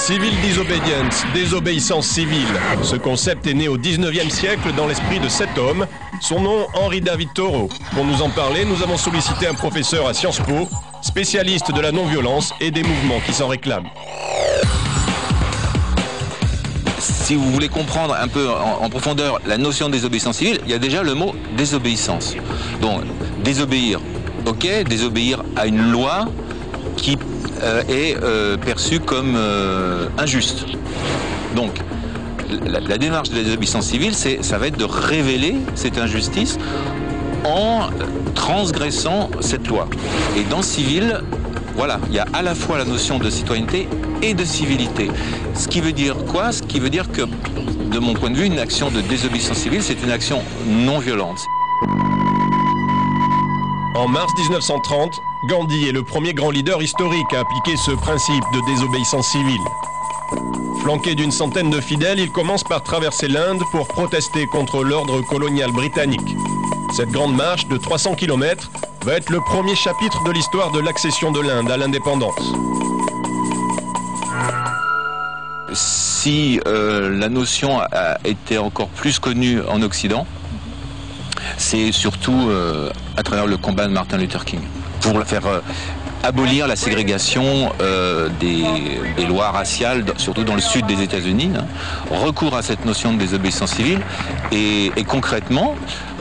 Civil disobedience, désobéissance civile. Ce concept est né au 19e siècle dans l'esprit de cet homme. Son nom, Henri David Thoreau. Pour nous en parler, nous avons sollicité un professeur à Sciences Po, spécialiste de la non-violence et des mouvements qui s'en réclament. Si vous voulez comprendre un peu en profondeur la notion de désobéissance civile, il y a déjà le mot désobéissance. Donc, désobéir, ok, désobéir à une loi qui est perçue comme injuste. Donc, la démarche de la désobéissance civile, ça va être de révéler cette injustice en transgressant cette loi. Et dans civil, voilà, il y a à la fois la notion de citoyenneté et de civilité. Ce qui veut dire quoi? Ce qui veut dire que, de mon point de vue, une action de désobéissance civile, c'est une action non violente. En mars 1930, Gandhi est le premier grand leader historique à appliquer ce principe de désobéissance civile. Flanqué d'une centaine de fidèles, il commence par traverser l'Inde pour protester contre l'ordre colonial britannique. Cette grande marche de 300 km va être le premier chapitre de l'histoire de l'accession de l'Inde à l'indépendance. Si la notion a été encore plus connue en Occident, c'est surtout à travers le combat de Martin Luther King, pour faire abolir la ségrégation des lois raciales, surtout dans le sud des États-Unis, hein. Recours à cette notion de désobéissance civile, et concrètement,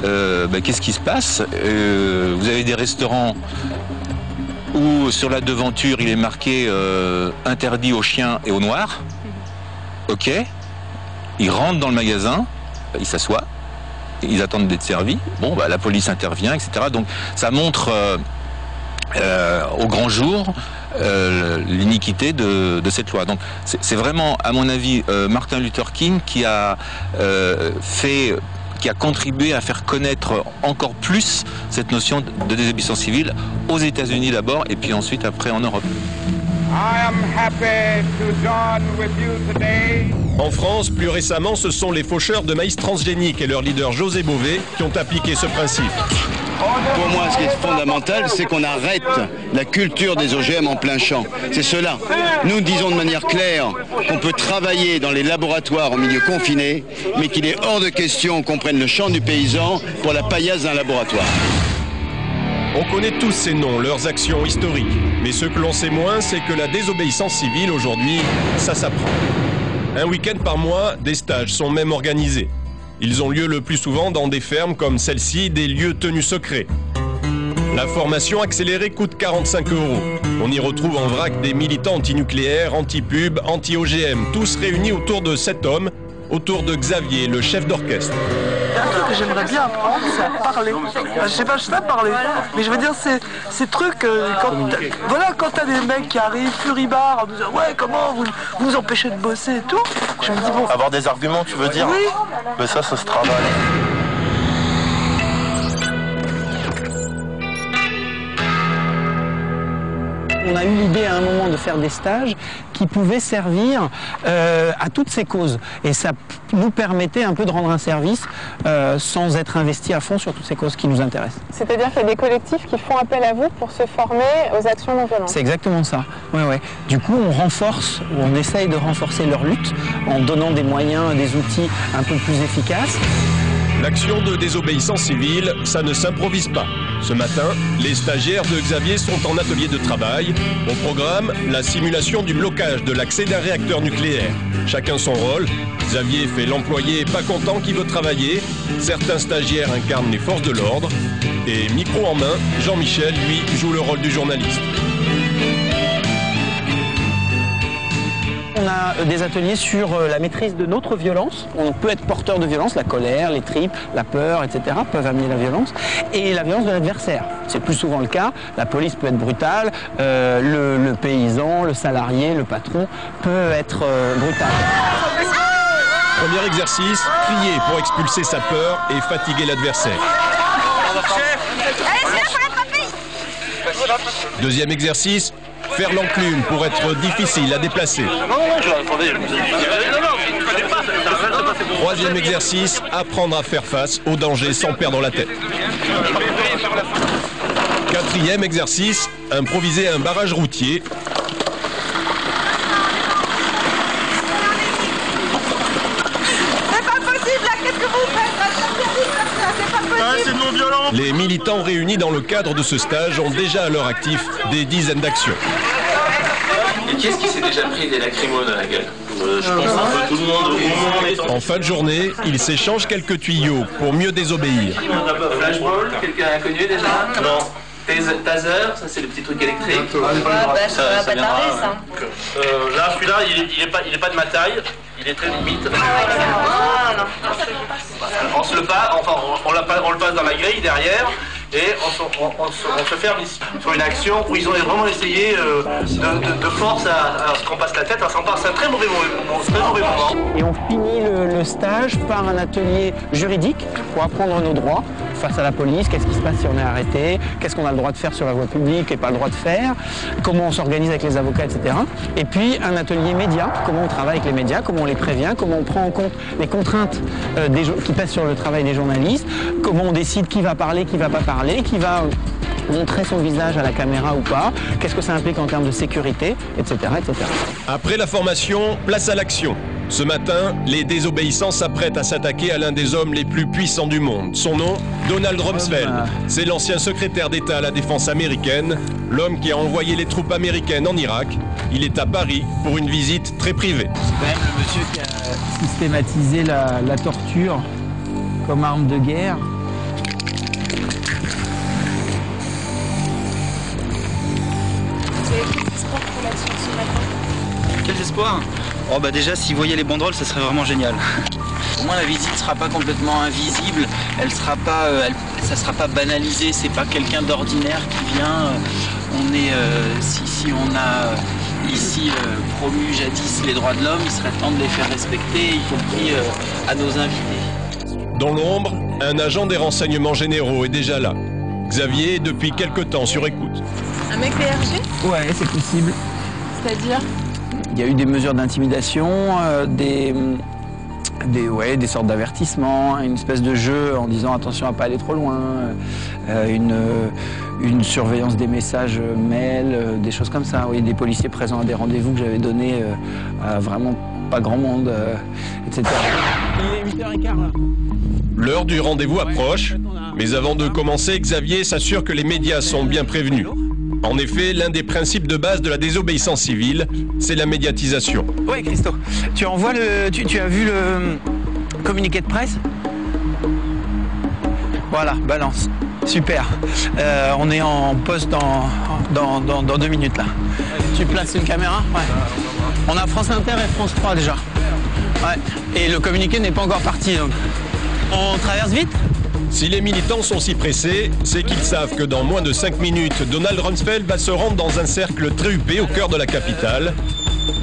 qu'est-ce qui se passe? Vous avez des restaurants où sur la devanture il est marqué interdit aux chiens et aux noirs. Ok, ils rentrent dans le magasin, ils s'assoient, ils attendent d'être servis. Bon, la police intervient, etc. Donc ça montre au grand jour l'iniquité de cette loi. Donc c'est vraiment, à mon avis, Martin Luther King qui a contribué à faire connaître encore plus cette notion de désobéissance civile aux États-Unis d'abord, et puis ensuite après en Europe. En France, plus récemment, ce sont les faucheurs de maïs transgéniques et leur leader José Bové qui ont appliqué ce principe. Pour moi, ce qui est fondamental, c'est qu'on arrête la culture des OGM en plein champ. C'est cela. Nous disons de manière claire qu'on peut travailler dans les laboratoires en milieu confiné, mais qu'il est hors de question qu'on prenne le champ du paysan pour la paillasse d'un laboratoire. On connaît tous ces noms, leurs actions historiques. Mais ce que l'on sait moins, c'est que la désobéissance civile, aujourd'hui, ça s'apprend. Un week-end par mois, des stages sont même organisés. Ils ont lieu le plus souvent dans des fermes comme celle-ci, des lieux tenus secrets. La formation accélérée coûte 45 €. On y retrouve en vrac des militants anti-nucléaires, anti-pub, anti-OGM, tous réunis autour de 7 hommes, autour de Xavier, le chef d'orchestre. Il y a un truc que j'aimerais bien apprendre, c'est à parler. Je sais pas parler, mais je veux dire, ces trucs, quand t'as des mecs qui arrivent furibards en disant ouais, comment vous empêchez de bosser et tout, je me dis bon. Avoir des arguments, tu veux dire? Oui. Mais ça se travaille. On a eu l'idée à un moment de faire des stages qui pouvaient servir à toutes ces causes. Et ça nous permettait un peu de rendre un service sans être investi à fond sur toutes ces causes qui nous intéressent. C'est-à-dire qu'il y a des collectifs qui font appel à vous pour se former aux actions non violentes. C'est exactement ça. Ouais. Du coup, on renforce, ou on essaye de renforcer leur lutte en donnant des moyens, des outils un peu plus efficaces. L'action de désobéissance civile, ça ne s'improvise pas. Ce matin, les stagiaires de Xavier sont en atelier de travail. Au programme, la simulation du blocage de l'accès d'un réacteur nucléaire. Chacun son rôle. Xavier fait l'employé pas content qui veut travailler. Certains stagiaires incarnent les forces de l'ordre. Et micro en main, Jean-Michel, lui, joue le rôle du journaliste. On a des ateliers sur la maîtrise de notre violence. On peut être porteur de violence, la colère, les tripes, la peur, etc. peuvent amener la violence. Et la violence de l'adversaire. C'est plus souvent le cas. La police peut être brutale, le paysan, le salarié, le patron peut être brutal. Premier exercice, crier pour expulser sa peur et fatiguer l'adversaire. Deuxième exercice, faire l'enclume pour être difficile à déplacer. Troisième exercice, apprendre à faire face au danger sans perdre la tête. Quatrième exercice, improviser un barrage routier. Les militants réunis dans le cadre de ce stage ont déjà à leur actif des dizaines d'actions. Et qui est-ce qui s'est déjà pris des lacrymos à la gueule? Je pense un peu tout le monde. En fin de journée, ils s'échangent quelques tuyaux pour mieux désobéir. Flashball, quelqu'un inconnu déjà? Non. Taser, ça c'est le petit truc électrique. Ça va pas tarder ça. Là, celui-là, il est pas de ma taille. Il est très limite. On se le passe, enfin, on le passe dans la grille derrière. Et on se ferme ici sur une action où ils ont vraiment essayé de force à ce qu'on passe la tête. C'est un très mauvais moment. Et on finit le stage par un atelier juridique pour apprendre nos droits face à la police. Qu'est-ce qui se passe si on est arrêté? Qu'est-ce qu'on a le droit de faire sur la voie publique et pas le droit de faire? Comment on s'organise avec les avocats, etc. Et puis un atelier média. Comment on travaille avec les médias? Comment on les prévient? Comment on prend en compte les contraintes qui pèsent sur le travail des journalistes? Comment on décide qui va parler, qui va pas parler, qui va montrer son visage à la caméra ou pas, qu'est-ce que ça implique en termes de sécurité, etc., etc. Après la formation, place à l'action. Ce matin, les désobéissants s'apprêtent à s'attaquer à l'un des hommes les plus puissants du monde. Son nom, Donald Rumsfeld. C'est l'ancien secrétaire d'État à la défense américaine, l'homme qui a envoyé les troupes américaines en Irak. Il est à Paris pour une visite très privée. C'est quand même le monsieur qui a systématisé la torture comme arme de guerre. Quels espoirs? Oh bah déjà, si vous voyez les banderoles, ça serait vraiment génial. Au moins la visite ne sera pas complètement invisible, elle sera pas, ça sera pas banalisé, c'est pas quelqu'un d'ordinaire qui vient. On est, si on a ici promu jadis les droits de l'homme, il serait temps de les faire respecter, y compris à nos invités. Dans l'ombre, un agent des renseignements généraux est déjà là. Xavier est depuis quelque temps sur écoute. Un mec PRG? Ouais, c'est possible. C'est-à-dire? Il y a eu des mesures d'intimidation, des sortes d'avertissements, une espèce de jeu en disant attention à pas aller trop loin, une surveillance des messages mails, des choses comme ça. Oui, des policiers présents à des rendez-vous que j'avais donnés à vraiment pas grand monde, etc. Il est 8h15 là. L'heure du rendez-vous approche, mais avant de commencer, Xavier s'assure que les médias sont bien prévenus. En effet, l'un des principes de base de la désobéissance civile, c'est la médiatisation. Oui, Christo, tu as vu le communiqué de presse? Voilà, balance. Super. On est en poste dans 2 minutes là. Tu places une caméra? Ouais. On a France Inter et France 3 déjà. Ouais. Et le communiqué n'est pas encore parti, donc. On traverse vite? Si les militants sont si pressés, c'est qu'ils savent que dans moins de 5 minutes, Donald Rumsfeld va se rendre dans un cercle très huppé au cœur de la capitale.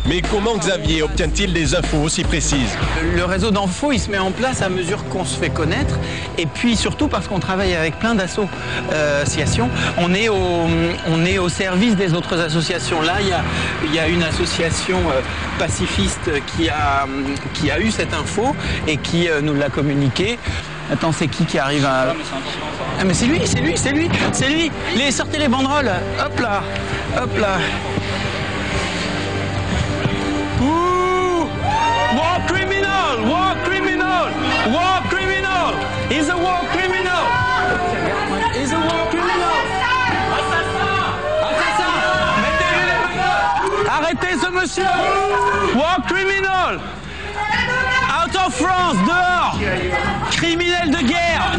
Mais comment Xavier obtient-il des infos aussi précises? Le réseau d'infos, il se met en place à mesure qu'on se fait connaître. Et puis surtout parce qu'on travaille avec plein d'associations. On est au service des autres associations. Là, il y a une association pacifiste qui a eu cette info et qui nous l'a communiquée. Attends, c'est qui arrive à... Ah mais c'est lui. Sortez les banderoles. Hop là. Ouh! War criminal! He's a war criminal! Assassin! Arrêtez ce monsieur! War criminal! Out of France, dehors! Criminel de guerre!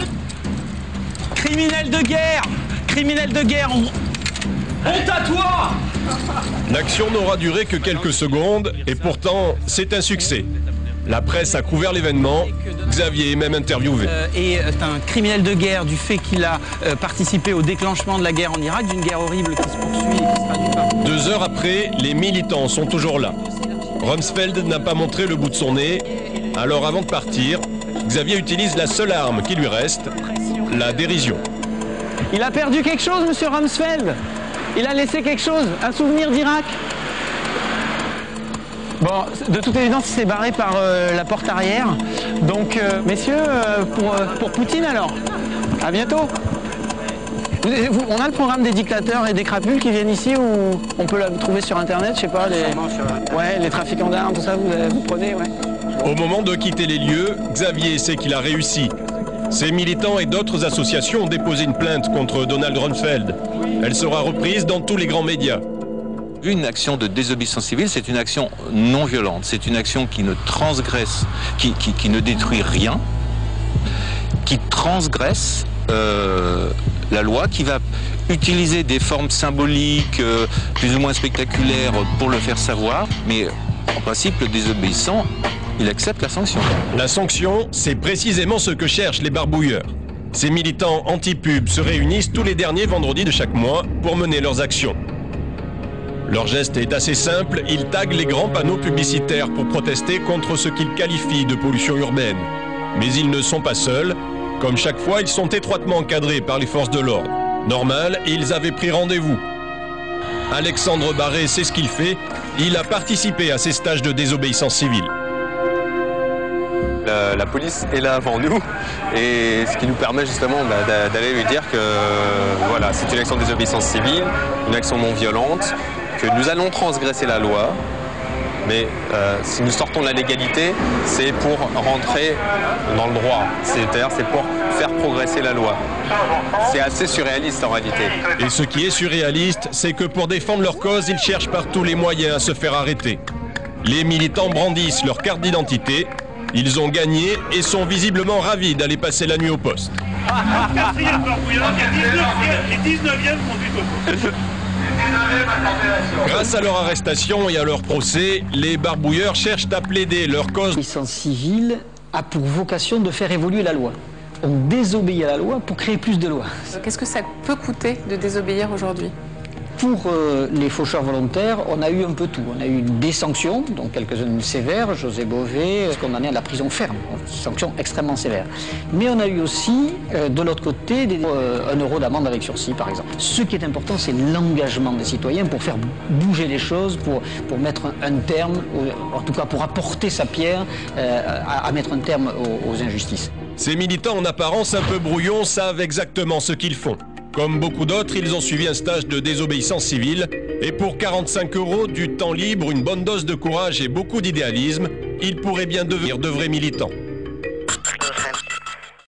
Honte à toi! L'action n'aura duré que quelques secondes, et pourtant, c'est un succès. La presse a couvert l'événement, Xavier est même interviewé. Et c'est un criminel de guerre du fait qu'il a participé au déclenchement de la guerre en Irak, d'une guerre horrible qui se poursuit et qui se traduit par... 2 heures après, les militants sont toujours là. Rumsfeld n'a pas montré le bout de son nez, alors avant de partir, Xavier utilise la seule arme qui lui reste, la dérision. Il a perdu quelque chose, monsieur Rumsfeld? Il a laissé quelque chose, un souvenir d'Irak? Bon, de toute évidence, il s'est barré par la porte arrière. Donc, messieurs, pour Poutine alors, à bientôt. On a le programme des dictateurs et des crapules qui viennent ici, ou on peut le trouver sur Internet, je sais pas, les trafiquants d'armes, tout ça, vous prenez, ouais. Au moment de quitter les lieux, Xavier sait qu'il a réussi. Ces militants et d'autres associations ont déposé une plainte contre Donald Rumsfeld. Elle sera reprise dans tous les grands médias. Une action de désobéissance civile, c'est une action non violente. C'est une action qui ne transgresse, qui ne détruit rien, qui transgresse la loi, qui va utiliser des formes symboliques plus ou moins spectaculaires pour le faire savoir, mais en principe, le désobéissant, il accepte la sanction. La sanction, c'est précisément ce que cherchent les barbouilleurs. Ces militants anti-pub se réunissent tous les derniers vendredis de chaque mois pour mener leurs actions. Leur geste est assez simple, ils taguent les grands panneaux publicitaires pour protester contre ce qu'ils qualifient de pollution urbaine. Mais ils ne sont pas seuls. Comme chaque fois, ils sont étroitement encadrés par les forces de l'ordre. Normal, ils avaient pris rendez-vous. Alexandre Barré sait ce qu'il fait. Il a participé à ces stages de désobéissance civile. La police est là avant nous et ce qui nous permet justement d'aller lui dire que voilà, c'est une action de désobéissance civile, une action non violente, que nous allons transgresser la loi, mais si nous sortons de la légalité, c'est pour rentrer dans le droit, c'est-à-dire c'est pour faire progresser la loi. C'est assez surréaliste en réalité. Et ce qui est surréaliste, c'est que pour défendre leur cause, ils cherchent par tous les moyens à se faire arrêter. Les militants brandissent leur carte d'identité. Ils ont gagné et sont visiblement ravis d'aller passer la nuit au poste. Grâce à leur arrestation et à leur procès, les barbouilleurs cherchent à plaider leur cause. La désobéissance civile a pour vocation de faire évoluer la loi. On désobéit à la loi pour créer plus de lois. Qu'est-ce que ça peut coûter de désobéir aujourd'hui ? Pour les faucheurs volontaires, on a eu un peu tout. On a eu des sanctions, donc quelques-unes sévères, José Bové, condamné à la prison ferme, sanctions extrêmement sévères. Mais on a eu aussi, de l'autre côté, 1 euro d'amende avec sursis, par exemple. Ce qui est important, c'est l'engagement des citoyens pour faire bouger les choses, pour mettre un terme, en tout cas pour apporter sa pierre à mettre un terme aux injustices. Ces militants en apparence un peu brouillons savent exactement ce qu'ils font. Comme beaucoup d'autres, ils ont suivi un stage de désobéissance civile et pour 45 €, du temps libre, une bonne dose de courage et beaucoup d'idéalisme, ils pourraient bien devenir de vrais militants.